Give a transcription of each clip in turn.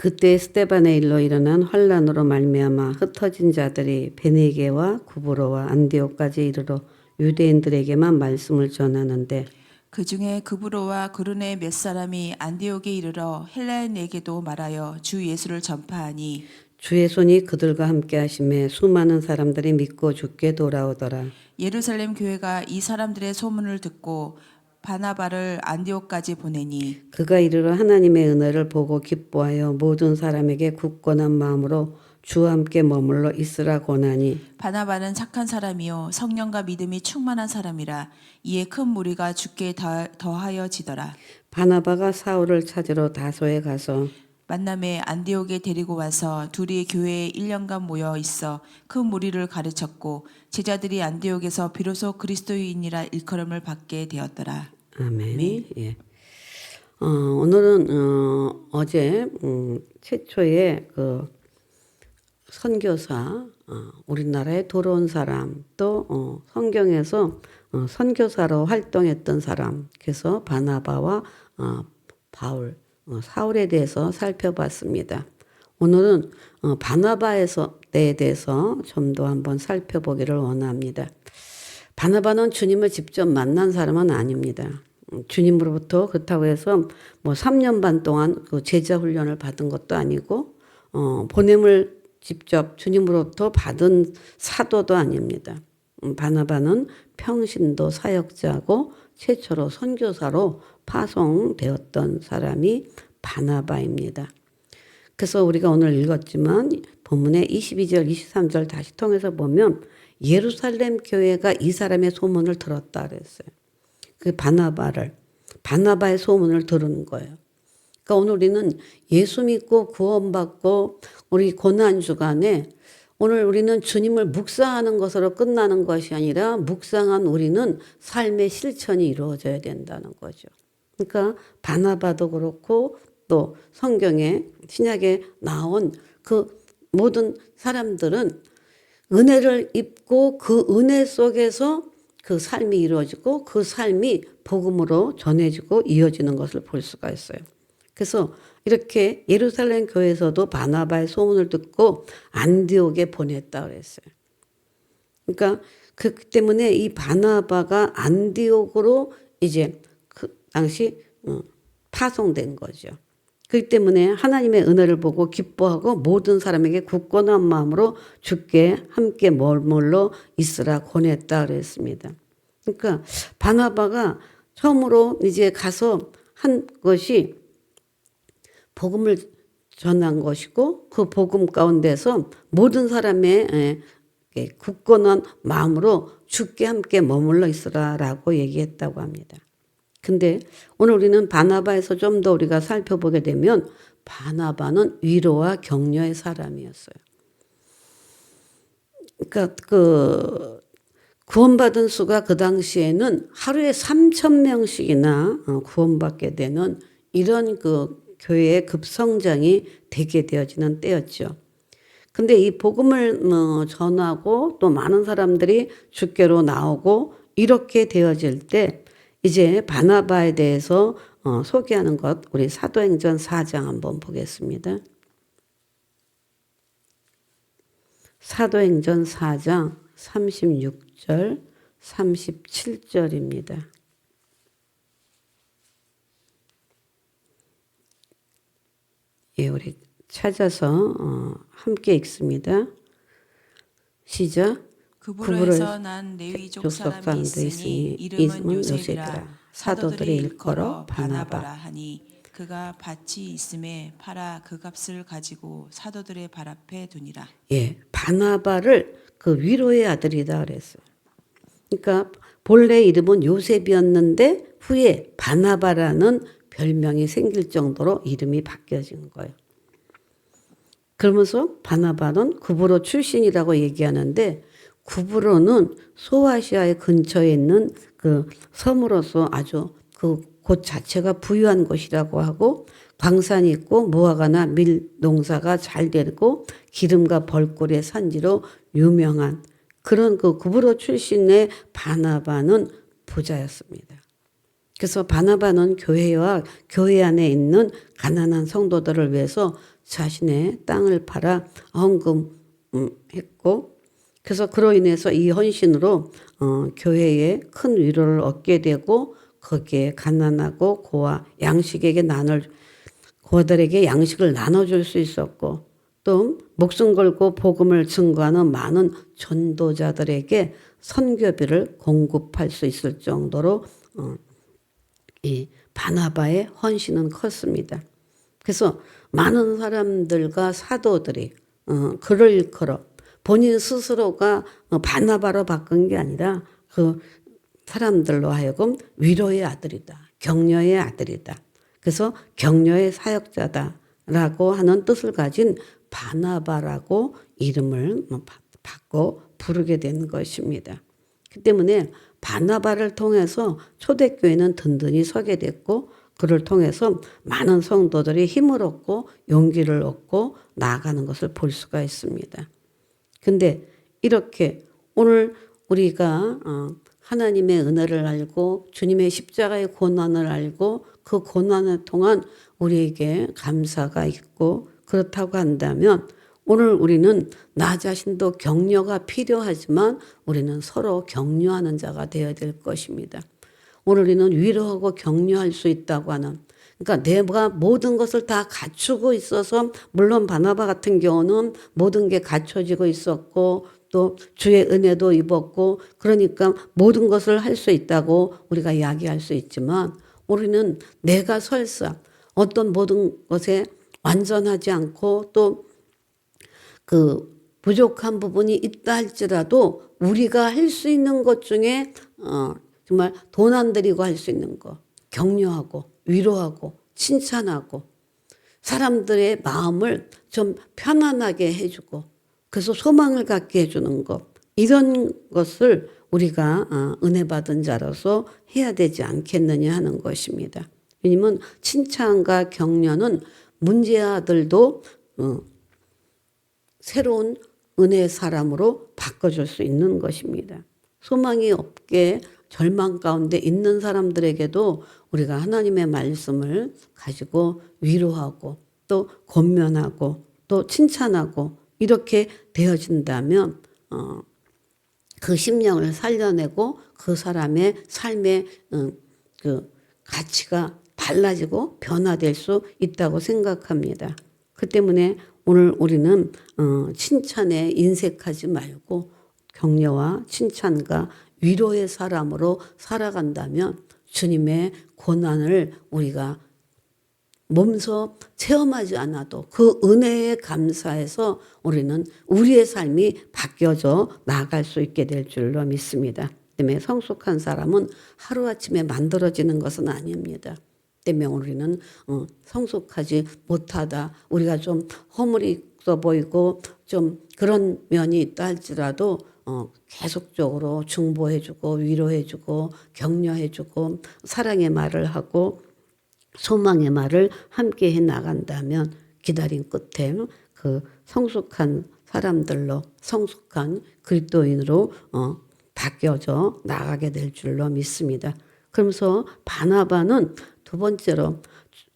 그때 스데반의 일로 일어난 환란으로 말미암아 흩어진 자들이 베네게와 구브로와 안디옥까지 이르러 유대인들에게만 말씀을 전하는데 그 중에 그브로와 그르네 몇 사람이 안디옥에 이르러 헬라인에게도 말하여 주 예수를 전파하니 주의 손이 그들과 함께 하심에 수많은 사람들이 믿고 주께 돌아오더라. 예루살렘 교회가 이 사람들의 소문을 듣고 바나바를 안디옥까지 보내니 그가 이르러 하나님의 은혜를 보고 기뻐하여 모든 사람에게 굳건한 마음으로 주와 함께 머물러 있으라 권하니 바나바는 착한 사람이요 성령과 믿음이 충만한 사람이라 이에 큰 무리가 주께 더하여지더라. 바나바가 사울을 찾으러 다소에 가서 만남에 안디옥에 데리고 와서 둘이 교회에 1년간 모여 있어 큰 무리를 가르쳤고 제자들이 안디옥에서 비로소 그리스도인이라 일컬음을 받게 되었더라. 아멘. 아멘. 예. 오늘은 어제 최초의 그 선교사 우리나라에 들어온 사람 또 성경에서 선교사로 활동했던 사람 그래서 바나바와 바울 사울에 대해서 살펴봤습니다. 오늘은 바나바에 대해서 좀 더 한번 살펴보기를 원합니다. 바나바는 주님을 직접 만난 사람은 아닙니다. 주님으로부터 그렇다고 해서 뭐 3년 반 동안 그 제자 훈련을 받은 것도 아니고 보냄을 직접 주님으로부터 받은 사도도 아닙니다. 바나바는 평신도 사역자고 최초로 선교사로 파송되었던 사람이 바나바입니다. 그래서 우리가 오늘 읽었지만 본문의 22절, 23절 다시 통해서 보면 예루살렘 교회가 이 사람의 소문을 들었다 그랬어요. 그 바나바의 소문을 들은 거예요. 그러니까 오늘 우리는 예수 믿고 구원받고 우리 고난 주간에 오늘 우리는 주님을 묵상하는 것으로 끝나는 것이 아니라 묵상한 우리는 삶의 실천이 이루어져야 된다는 거죠. 그러니까 바나바도 그렇고 또 성경에 신약에 나온 그 모든 사람들은 은혜를 입고 그 은혜 속에서 그 삶이 이루어지고 그 삶이 복음으로 전해지고 이어지는 것을 볼 수가 있어요. 그래서 이렇게 예루살렘 교회에서도 바나바의 소문을 듣고 안디옥에 보냈다 그랬어요. 그러니까 그 때문에 이 바나바가 안디옥으로 이제 그 당시 파송된 거죠. 그렇기 때문에 하나님의 은혜를 보고 기뻐하고 모든 사람에게 굳건한 마음으로 주께 함께 머물러 있으라 권했다 그랬습니다. 그러니까 바나바가 처음으로 이제 가서 한 것이 복음을 전한 것이고 그 복음 가운데서 모든 사람의 굳건한 마음으로 주께 함께 머물러 있으라라고 얘기했다고 합니다. 근데 오늘 우리는 바나바에서 좀 더 우리가 살펴보게 되면 바나바는 위로와 격려의 사람이었어요. 그러니까 그 구원받은 수가 그 당시에는 하루에 3,000명씩이나 구원받게 되는 이런 그 교회의 급성장이 되게 되어지는 때였죠. 근데 이 복음을 전하고 또 많은 사람들이 주께로 나오고 이렇게 되어질 때 이제 바나바에 대해서 소개하는 것 우리 사도행전 4장 한번 보겠습니다. 사도행전 4장 36절 37절입니다. 예, 우리 찾아서 함께 읽습니다. 시작. 그브로에서 난 레위족 사람이 있으니 이름은 요셉이라 사도들이 일컬어 바나바라 하니 그가 밭이 있음에 팔아 그 값을 가지고 사도들의 발 앞에 두니라. 예, 바나바를 그 위로의 아들이다 그랬어요. 그러니까 본래 이름은 요셉이었는데 후에 바나바라는 별명이 생길 정도로 이름이 바뀌어진 거예요. 그러면서 바나바는 구브로 출신이라고 얘기하는데 구브로는 소아시아의 근처에 있는 그 섬으로서 아주 그 곳 자체가 부유한 곳이라고 하고 광산이 있고 무화과나 밀 농사가 잘 되고 기름과 벌꿀의 산지로 유명한 그런 그 구브로 출신의 바나바는 부자였습니다. 그래서 바나바는 교회 안에 있는 가난한 성도들을 위해서 자신의 땅을 팔아 헌금했고, 그래서 그로 인해서 이 헌신으로 교회에 큰 위로를 얻게 되고, 거기에 가난하고 고와 양식에게 고들에게 양식을 나눠줄 수 있었고, 또 목숨 걸고 복음을 증거하는 많은 전도자들에게 선교비를 공급할 수 있을 정도로 이 바나바의 헌신은 컸습니다. 그래서 많은 사람들과 사도들이 글을 일컬어 본인 스스로가 바나바로 바꾼 게 아니라 그 사람들로 하여금 위로의 아들이다, 격려의 아들이다. 그래서 격려의 사역자다라고 하는 뜻을 가진 바나바라고 이름을 바꿔 부르게 된 것입니다. 그 때문에 바나바를 통해서 초대교회는 든든히 서게 됐고, 그를 통해서 많은 성도들이 힘을 얻고 용기를 얻고 나아가는 것을 볼 수가 있습니다. 근데 이렇게 오늘 우리가 하나님의 은혜를 알고 주님의 십자가의 고난을 알고 그 고난을 통한 우리에게 감사가 있고 그렇다고 한다면, 오늘 우리는 나 자신도 격려가 필요하지만 우리는 서로 격려하는 자가 되어야 될 것입니다. 오늘 우리는 위로하고 격려할 수 있다고 하는, 그러니까 내가 모든 것을 다 갖추고 있어서, 물론 바나바 같은 경우는 모든 게 갖춰지고 있었고 또 주의 은혜도 입었고, 그러니까 모든 것을 할 수 있다고 우리가 이야기할 수 있지만, 우리는 내가 설사 어떤 모든 것에 완전하지 않고 또 그 부족한 부분이 있다 할지라도 우리가 할 수 있는 것 중에 정말 돈 안 들이고 할 수 있는 거, 격려하고 위로하고 칭찬하고 사람들의 마음을 좀 편안하게 해주고, 그래서 소망을 갖게 해주는 것, 이런 것을 우리가 은혜 받은 자로서 해야 되지 않겠느냐 하는 것입니다. 왜냐하면 칭찬과 격려는 문제아들도 새로운 은혜의 사람으로 바꿔줄 수 있는 것입니다. 소망이 없게 절망 가운데 있는 사람들에게도 우리가 하나님의 말씀을 가지고 위로하고 또 권면하고 또 칭찬하고 이렇게 되어진다면 그 심령을 살려내고 그 사람의 삶의 그 가치가 달라지고 변화될 수 있다고 생각합니다. 그 때문에 오늘 우리는 칭찬에 인색하지 말고 격려와 칭찬과 위로의 사람으로 살아간다면 주님의 고난을 우리가 몸소 체험하지 않아도 그 은혜에 감사해서 우리는 우리의 삶이 바뀌어져 나아갈 수 있게 될 줄로 믿습니다. 때문에 성숙한 사람은 하루아침에 만들어지는 것은 아닙니다. 때문에 우리는 성숙하지 못하다, 우리가 좀 허물이 있어 보이고 좀 그런 면이 있다 할지라도 계속적으로 중보해주고 위로해주고 격려해주고 사랑의 말을 하고 소망의 말을 함께 해 나간다면 기다림 끝에 그 성숙한 사람들로, 성숙한 그리스도인으로 바뀌어져 나가게 될 줄로 믿습니다. 그러면서 바나바는 두 번째로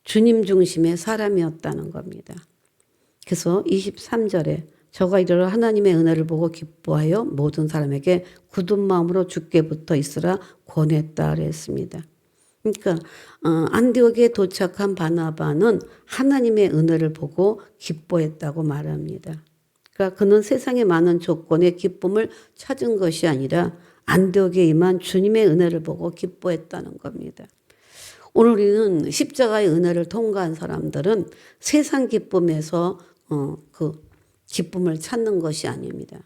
주님 중심의 사람이었다는 겁니다. 그래서 23절에 저가 이르러 하나님의 은혜를 보고 기뻐하여 모든 사람에게 굳은 마음으로 주께 붙어 있으라 권했다 그랬습니다. 그러니까 안디옥에 도착한 바나바는 하나님의 은혜를 보고 기뻐했다고 말합니다. 그러니까 그는 세상의 많은 조건의 기쁨을 찾은 것이 아니라 안디옥에 임한 주님의 은혜를 보고 기뻐했다는 겁니다. 오늘 우리는 십자가의 은혜를 통과한 사람들은 세상 기쁨에서 그 기쁨을 찾는 것이 아닙니다.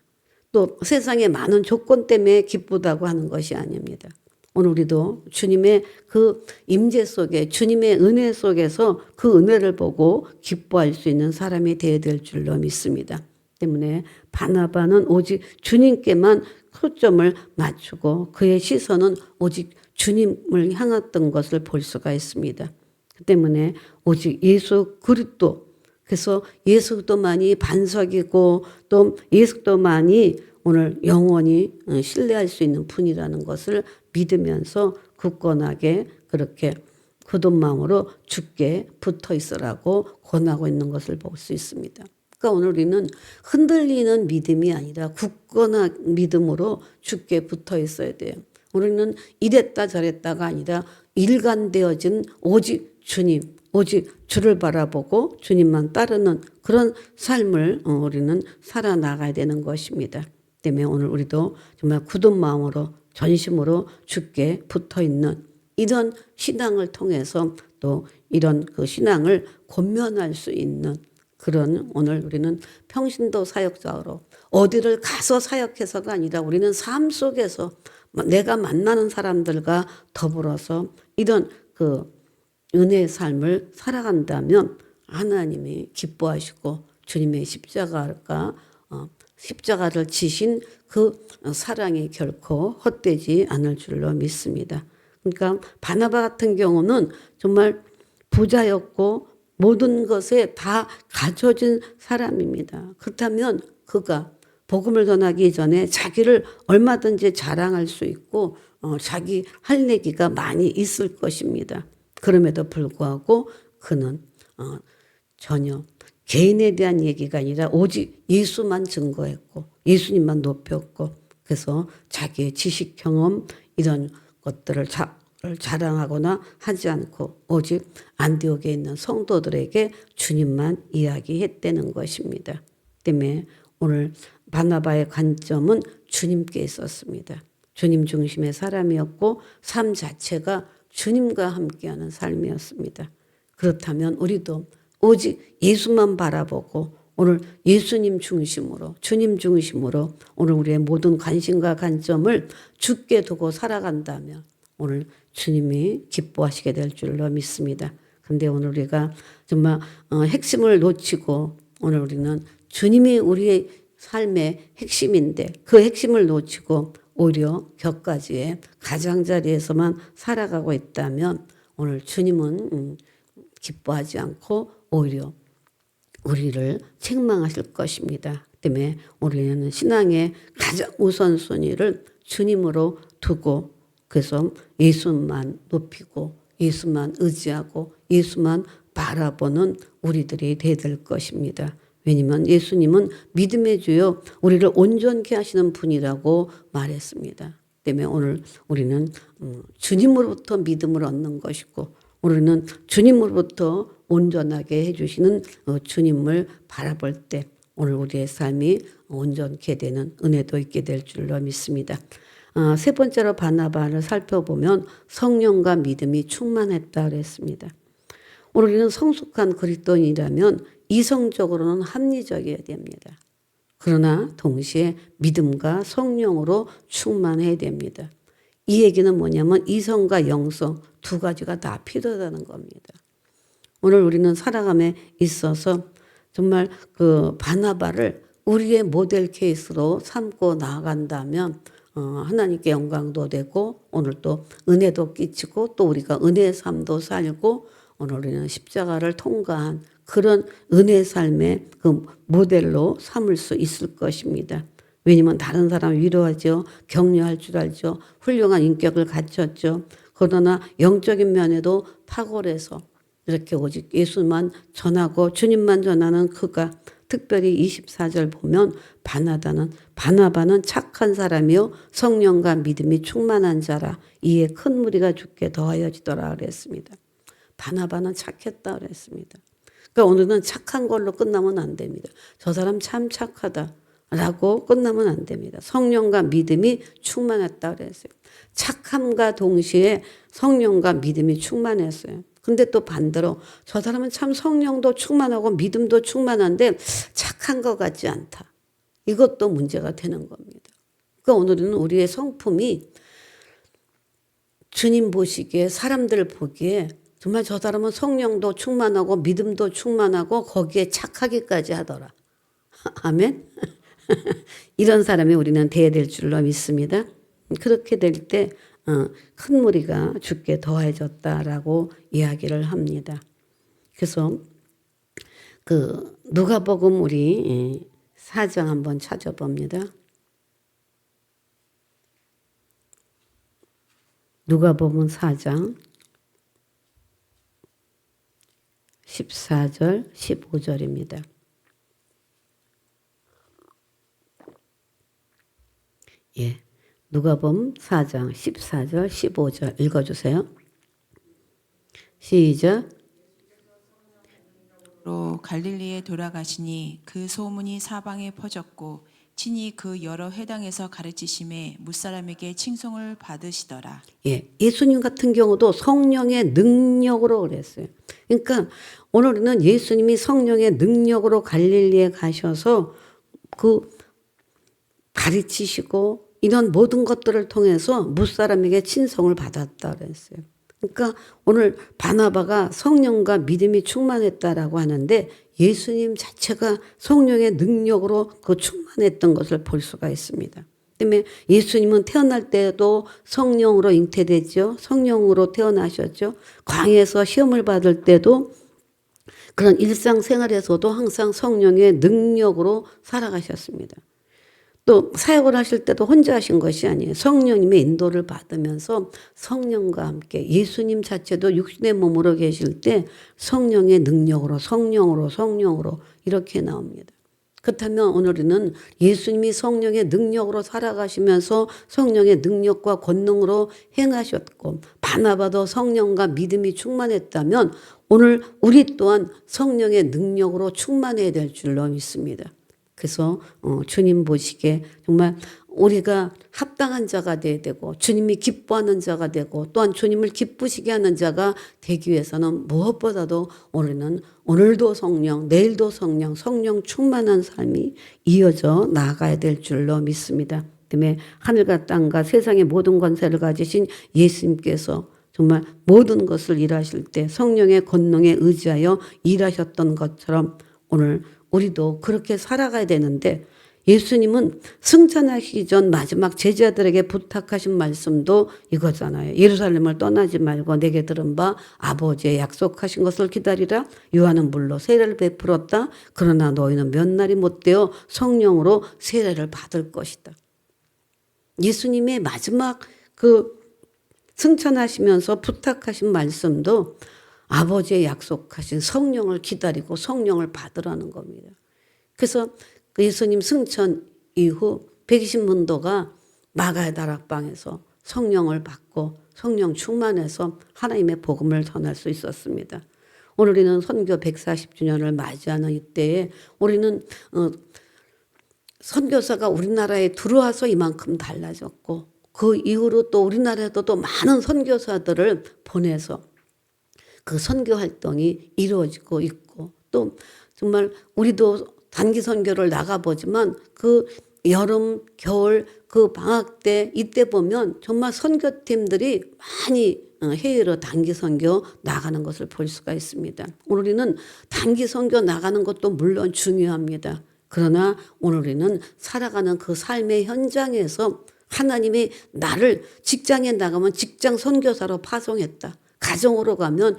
또 세상의 많은 조건 때문에 기쁘다고 하는 것이 아닙니다. 오늘 우리도 주님의 그 임재 속에, 주님의 은혜 속에서 그 은혜를 보고 기뻐할 수 있는 사람이 되어야 될 줄로 믿습니다. 때문에 바나바는 오직 주님께만 초점을 맞추고 그의 시선은 오직 주님을 향했던 것을 볼 수가 있습니다. 그 때문에 오직 예수 그리스도, 그래서 예수도만이 반석이고 또 예수도만이 오늘 영원히 신뢰할 수 있는 분이라는 것을 믿으면서 굳건하게 그렇게 굳은 마음으로 주께 붙어 있으라고 권하고 있는 것을 볼 수 있습니다. 그러니까 오늘 우리는 흔들리는 믿음이 아니라 굳건한 믿음으로 주께 붙어 있어야 돼요. 우리는 이랬다 저랬다가 아니라 일관되어진 오직 주님, 오직 주를 바라보고 주님만 따르는 그런 삶을 우리는 살아나가야 되는 것입니다. 때문에 오늘 우리도 정말 굳은 마음으로 전심으로 주께 붙어 있는 이런 신앙을 통해서 또 이런 그 신앙을 권면할 수 있는 그런 오늘 우리는 평신도 사역자로 어디를 가서 사역해서가 아니라 우리는 삶 속에서 내가 만나는 사람들과 더불어서 이런 그 은혜의 삶을 살아간다면 하나님이 기뻐하시고 주님의 십자가를 지신 그 사랑이 결코 헛되지 않을 줄로 믿습니다. 그러니까 바나바 같은 경우는 정말 부자였고 모든 것에 다 갖춰진 사람입니다. 그렇다면 그가 복음을 전하기 전에 자기를 얼마든지 자랑할 수 있고 자기 할 얘기가 많이 있을 것입니다. 그럼에도 불구하고 그는 전혀 개인에 대한 얘기가 아니라 오직 예수만 증거했고 예수님만 높였고 그래서 자기의 지식 경험 이런 것들을 자랑하거나 하지 않고 오직 안디옥에 있는 성도들에게 주님만 이야기했다는 것입니다. 때문에 오늘 바나바의 관점은 주님께 있었습니다. 주님 중심의 사람이었고 삶 자체가 주님과 함께하는 삶이었습니다. 그렇다면 우리도 오직 예수만 바라보고 오늘 예수님 중심으로 주님 중심으로 오늘 우리의 모든 관심과 관점을 주께 두고 살아간다면 오늘 주님이 기뻐하시게 될 줄로 믿습니다. 그런데 오늘 우리가 정말 핵심을 놓치고 오늘 우리는 주님이 우리의 삶의 핵심인데 그 핵심을 놓치고 오히려 격가지의 가장자리에서만 살아가고 있다면 오늘 주님은 기뻐하지 않고 오히려 우리를 책망하실 것입니다. 때문에 우리는 신앙의 가장 우선순위를 주님으로 두고 그래서 예수만 높이고 예수만 의지하고 예수만 바라보는 우리들이 돼야 될 것입니다. 왜냐하면 예수님은 믿음의 주요 우리를 온전케 하시는 분이라고 말했습니다. 때문에 오늘 우리는 주님으로부터 믿음을 얻는 것이고 우리는 주님으로부터 온전하게 해주시는 주님을 바라볼 때 오늘 우리의 삶이 온전케 되는 은혜도 있게 될 줄로 믿습니다. 세 번째로 바나바를 살펴보면 성령과 믿음이 충만했다 그랬습니다. 오늘 우리는 성숙한 그리스도인이라면 이성적으로는 합리적이어야 됩니다. 그러나 동시에 믿음과 성령으로 충만해야 됩니다. 이 얘기는 뭐냐면 이성과 영성 두 가지가 다 필요하다는 겁니다. 오늘 우리는 살아감에 있어서 정말 그 바나바를 우리의 모델 케이스로 삼고 나아간다면 하나님께 영광도 되고 오늘 또 은혜도 끼치고 또 우리가 은혜의 삶도 살고 오늘 우리는 십자가를 통과한 그런 은혜의 삶의 그 모델로 삼을 수 있을 것입니다. 왜냐하면 다른 사람 위로하죠. 격려할 줄 알죠. 훌륭한 인격을 갖췄죠. 그러나 영적인 면에도 탁월해서 이렇게 오직 예수만 전하고 주님만 전하는 그가 특별히 24절 보면 바나바는 착한 사람이요 성령과 믿음이 충만한 자라 이에 큰 무리가 주께 더하여지더라 그랬습니다. 바나바는 착했다 그랬습니다. 그러니까 오늘은 착한 걸로 끝나면 안 됩니다. 저 사람 참 착하다라고 끝나면 안 됩니다. 성령과 믿음이 충만했다 그랬어요. 착함과 동시에 성령과 믿음이 충만했어요. 근데 또 반대로 저 사람은 참 성령도 충만하고 믿음도 충만한데 착한 것 같지 않다. 이것도 문제가 되는 겁니다. 그러니까 오늘은 우리의 성품이 주님 보시기에 사람들 보기에 정말 저 사람은 성령도 충만하고 믿음도 충만하고 거기에 착하기까지 하더라. 아멘. 이런 사람이 우리는 돼야 될 줄로 믿습니다. 그렇게 될 때 큰 무리가 주께 더해졌다라고 이야기를 합니다. 그래서 그 누가복음 우리 4장 한번 찾아봅니다. 누가복음 4장 14절, 15절입니다. 예. 누가복음 4장 14절, 15절 읽어주세요. 시작. 로 갈릴리에 돌아가시니 그 소문이 사방에 퍼졌고 친히 그 여러 회당에서 가르치심에 무사람에게 칭송을 받으시더라. 예, 예수님 같은 경우도 성령의 능력으로 그랬어요. 그러니까 오늘은 예수님이 성령의 능력으로 갈릴리에 가셔서 그 가르치시고 이런 모든 것들을 통해서 무사람에게 친송을 받았다 그랬어요. 그러니까 오늘 바나바가 성령과 믿음이 충만했다라고 하는데 예수님 자체가 성령의 능력으로 그 충만했던 것을 볼 수가 있습니다. 때문에 예수님은 태어날 때도 성령으로 잉태되죠. 성령으로 태어나셨죠. 광야에서 시험을 받을 때도 그런 일상생활에서도 항상 성령의 능력으로 살아가셨습니다. 또 사역을 하실 때도 혼자 하신 것이 아니에요. 성령님의 인도를 받으면서 성령과 함께 예수님 자체도 육신의 몸으로 계실 때 성령의 능력으로 성령으로 이렇게 나옵니다. 그렇다면 오늘은 예수님이 성령의 능력으로 살아가시면서 성령의 능력과 권능으로 행하셨고 바나바도 성령과 믿음이 충만했다면 오늘 우리 또한 성령의 능력으로 충만해야 될 줄로 믿습니다. 그래서 주님 보시기에 정말 우리가 합당한 자가 되어야 되고 주님이 기뻐하는 자가 되고 또한 주님을 기쁘시게 하는 자가 되기 위해서는 무엇보다도 우리는 오늘도 성령, 내일도 성령 충만한 삶이 이어져 나가야 될 줄로 믿습니다. 때문에 하늘과 땅과 세상의 모든 권세를 가지신 예수님께서 정말 모든 것을 일하실 때 성령의 권능에 의지하여 일하셨던 것처럼 오늘 우리도 그렇게 살아가야 되는데 예수님은 승천하시기 전 마지막 제자들에게 부탁하신 말씀도 이거잖아요. 예루살렘을 떠나지 말고 내게 들은 바 아버지의 약속하신 것을 기다리라. 요한은 물로 세례를 베풀었다. 그러나 너희는 몇 날이 못되어 성령으로 세례를 받을 것이다. 예수님의 마지막 그 승천하시면서 부탁하신 말씀도 아버지의 약속하신 성령을 기다리고 성령을 받으라는 겁니다. 그래서 예수님 승천 이후 120문도가 마가의 다락방에서 성령을 받고 성령 충만해서 하나님의 복음을 전할 수 있었습니다. 오늘 우리는 선교 140주년을 맞이하는 이때에 우리는 선교사가 우리나라에 들어와서 이만큼 달라졌고 그 이후로 또 우리나라에도 또 많은 선교사들을 보내서 그 선교 활동이 이루어지고 있고 또 정말 우리도 단기 선교를 나가보지만 그 여름, 겨울 그 방학 때 이때 보면 정말 선교팀들이 많이 해외로 단기 선교 나가는 것을 볼 수가 있습니다. 오늘 우리는 단기 선교 나가는 것도 물론 중요합니다. 그러나 오늘 우리는 살아가는 그 삶의 현장에서 하나님이 나를 직장에 나가면 직장 선교사로 파송했다. 가정으로 가면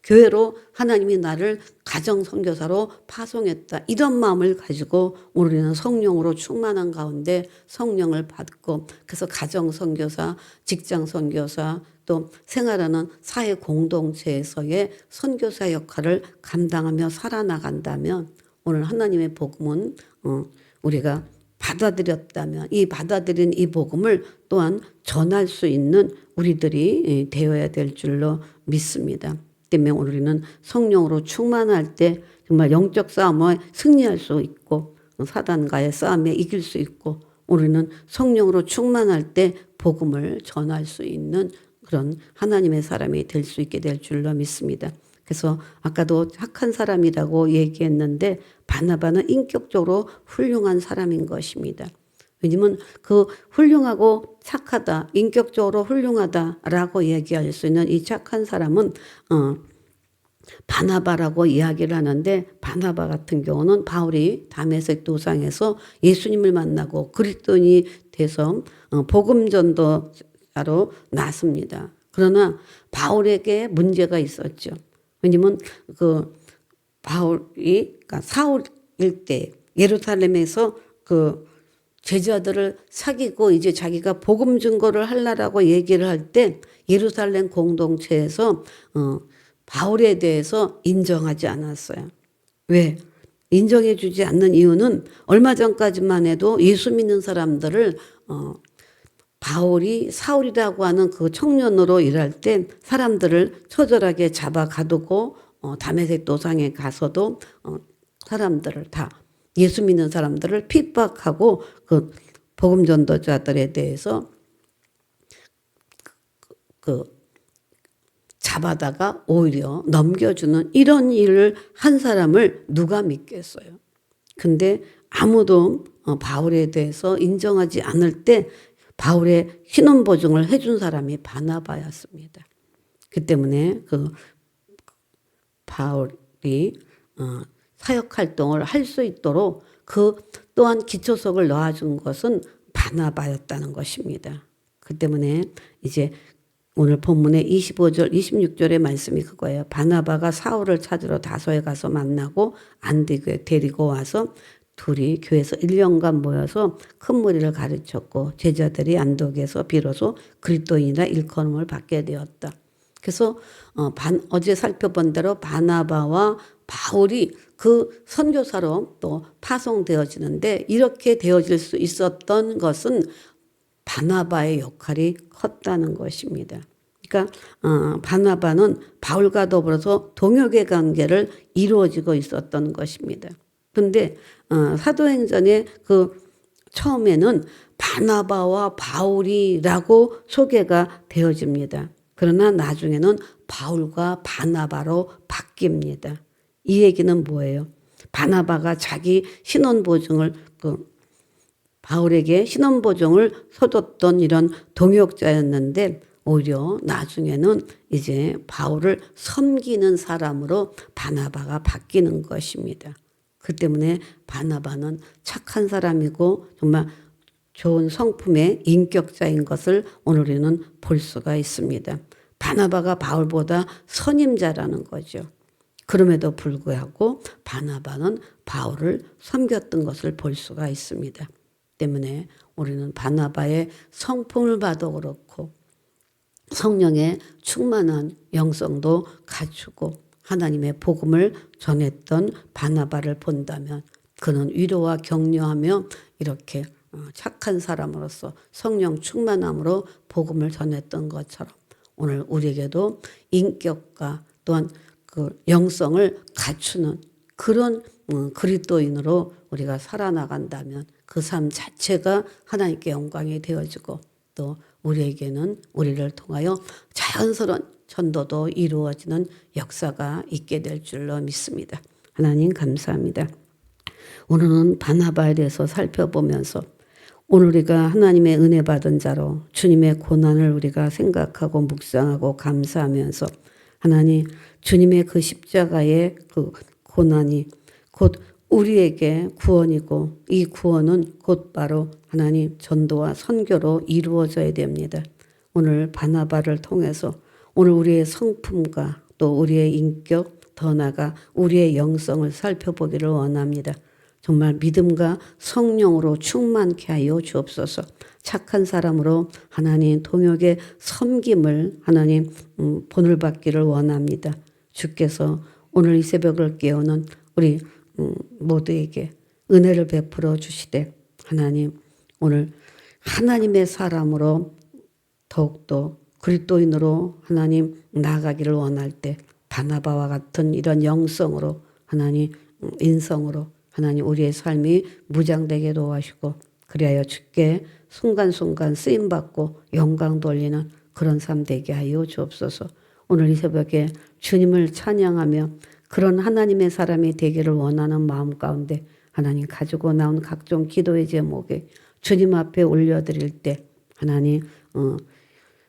교회로 하나님이 나를 가정 선교사로 파송했다. 이런 마음을 가지고 우리는 성령으로 충만한 가운데 성령을 받고 그래서 가정 선교사, 직장 선교사 또 생활하는 사회 공동체에서의 선교사 역할을 감당하며 살아나간다면 오늘 하나님의 복음은 우리가 받아들였다면 이 받아들인 이 복음을 또한 전할 수 있는 우리들이 되어야 될 줄로 믿습니다. 때문에 우리는 성령으로 충만할 때 정말 영적 싸움에 승리할 수 있고 사단과의 싸움에 이길 수 있고 우리는 성령으로 충만할 때 복음을 전할 수 있는 그런 하나님의 사람이 될 수 있게 될 줄로 믿습니다. 그래서 아까도 착한 사람이라고 얘기했는데 바나바는 인격적으로 훌륭한 사람인 것입니다. 왜냐면 그 훌륭하고 착하다, 인격적으로 훌륭하다라고 얘기할 수 있는 이 착한 사람은 바나바라고 이야기를 하는데 바나바 같은 경우는 바울이 다메섹 도상에서 예수님을 만나고 그리스도인이 돼서 복음 전도자로 났습니다. 그러나 바울에게 문제가 있었죠. 왜냐면 그 바울이 그러니까 사울일 때 예루살렘에서 그 제자들을 사귀고 이제 자기가 복음 증거를 하려고 얘기를 할 때 예루살렘 공동체에서 바울에 대해서 인정하지 않았어요. 왜? 인정해 주지 않는 이유는 얼마 전까지만 해도 예수 믿는 사람들을 바울이 사울이라고 하는 그 청년으로 일할 때 사람들을 처절하게 잡아 가두고 다메섹 도상에 가서도 사람들을 다 예수 믿는 사람들을 핍박하고 그 복음 전도자들에 대해서 그 잡아다가 오히려 넘겨주는 이런 일을 한 사람을 누가 믿겠어요. 근데 아무도 바울에 대해서 인정하지 않을 때 바울의 신원 보증을 해준 사람이 바나바였습니다. 그 때문에 그 바울이 사역 활동을 할 수 있도록 그 또한 기초석을 놓아준 것은 바나바였다는 것입니다. 그 때문에 이제 오늘 본문의 25절, 26절의 말씀이 그거예요. 바나바가 사울을 찾으러 다소에 가서 만나고 안디교에 데리고 와서 둘이 교회에서 1년간 모여서 큰 무리를 가르쳤고 제자들이 안독에서 비로소 그리스도인이라 일컬음을 받게 되었다. 그래서 어제 살펴본 대로 바나바와 바울이 그 선교사로 또 파송되어지는데 이렇게 되어질 수 있었던 것은 바나바의 역할이 컸다는 것입니다. 그러니까 바나바는 바울과 더불어서 동역의 관계를 이루어지고 있었던 것입니다. 그런데 사도행전의 그 처음에는 바나바와 바울이라고 소개가 되어집니다. 그러나 나중에는 바울과 바나바로 바뀝니다. 이 얘기는 뭐예요? 바나바가 자기 신원보증을 바울에게 신원보증을 서뒀던 이런 동역자였는데 오히려 나중에는 이제 바울을 섬기는 사람으로 바나바가 바뀌는 것입니다. 그 때문에 바나바는 착한 사람이고 정말 좋은 성품의 인격자인 것을 오늘 우리는 볼 수가 있습니다. 바나바가 바울보다 선임자라는 거죠. 그럼에도 불구하고 바나바는 바울을 섬겼던 것을 볼 수가 있습니다. 때문에 우리는 바나바의 성품을 봐도 그렇고 성령의 충만한 영성도 갖추고 하나님의 복음을 전했던 바나바를 본다면 그는 위로와 격려하며 이렇게 착한 사람으로서 성령 충만함으로 복음을 전했던 것처럼 오늘 우리에게도 인격과 또한 그 영성을 갖추는 그런 그리스도인으로 우리가 살아나간다면 그 삶 자체가 하나님께 영광이 되어지고 또 우리에게는 우리를 통하여 자연스러운 전도도 이루어지는 역사가 있게 될 줄로 믿습니다. 하나님 감사합니다. 오늘은 바나바에 대해서 살펴보면서 오늘 우리가 하나님의 은혜 받은 자로 주님의 고난을 우리가 생각하고 묵상하고 감사하면서 하나님 주님의 그 십자가의 그 고난이 곧 우리에게 구원이고 이 구원은 곧바로 하나님 전도와 선교로 이루어져야 됩니다. 오늘 바나바를 통해서 오늘 우리의 성품과 또 우리의 인격 더 나아가 우리의 영성을 살펴보기를 원합니다. 정말 믿음과 성령으로 충만케 하여 주옵소서. 착한 사람으로 하나님 동역의 섬김을 하나님 본을 받기를 원합니다. 주께서 오늘 이 새벽을 깨우는 우리 모두에게 은혜를 베풀어 주시되 하나님 오늘 하나님의 사람으로 더욱더 그리스도인으로 하나님 나아가기를 원할 때 바나바와 같은 이런 영성으로 하나님 인성으로 하나님 우리의 삶이 무장되게 도와주시고 그리하여 주께 순간순간 쓰임받고 영광 돌리는 그런 삶 되게 하여 주옵소서. 오늘 이 새벽에 주님을 찬양하며 그런 하나님의 사람이 되기를 원하는 마음 가운데 하나님 가지고 나온 각종 기도의 제목에 주님 앞에 올려드릴 때 하나님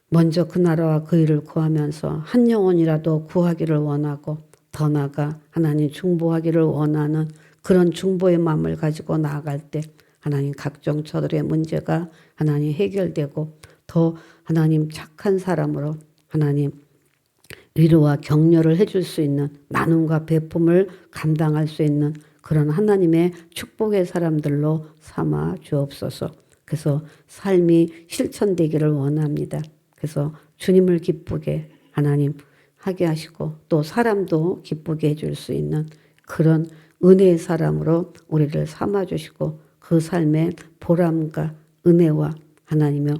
먼저 그 나라와 그 일을 구하면서 한 영혼이라도 구하기를 원하고 더 나아가 하나님 중보하기를 원하는 그런 중보의 마음을 가지고 나아갈 때 하나님 각종 저들의 문제가 하나님 해결되고 더 하나님 착한 사람으로 하나님 위로와 격려를 해줄 수 있는 나눔과 배품을 감당할 수 있는 그런 하나님의 축복의 사람들로 삼아 주옵소서. 그래서 삶이 실천되기를 원합니다. 그래서 주님을 기쁘게 하나님 하게 하시고 또 사람도 기쁘게 해줄 수 있는 그런 은혜의 사람으로 우리를 삼아주시고 그 삶의 보람과 은혜와 하나님의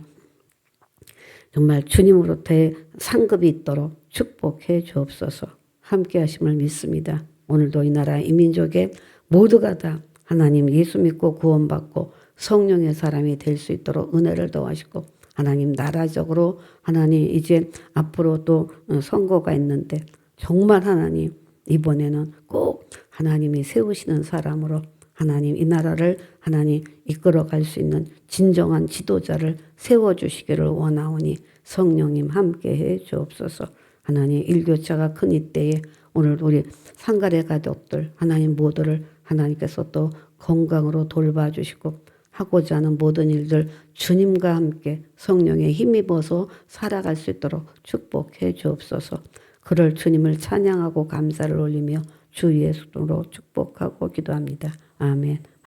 정말 주님으로부터의 상급이 있도록 축복해 주옵소서. 함께 하심을 믿습니다. 오늘도 이 나라 이 민족의 모두가 다 하나님 예수 믿고 구원받고 성령의 사람이 될 수 있도록 은혜를 더하시고 하나님 나라적으로 하나님 이제 앞으로 또 선거가 있는데 정말 하나님 이번에는 꼭 하나님이 세우시는 사람으로 하나님 이 나라를 하나님 이끌어갈 수 있는 진정한 지도자를 세워주시기를 원하오니 성령님 함께해 주옵소서. 하나님 일교차가 큰 이때에 오늘 우리 상가래 가족들 하나님 모두를 하나님께서 또 건강으로 돌봐주시고 하고자 하는 모든 일들 주님과 함께 성령에 힘입어서 살아갈 수 있도록 축복해 주옵소서. 그럴 주님을 찬양하고 감사를 올리며 주 예수로 축복하고 기도합니다. 아멘.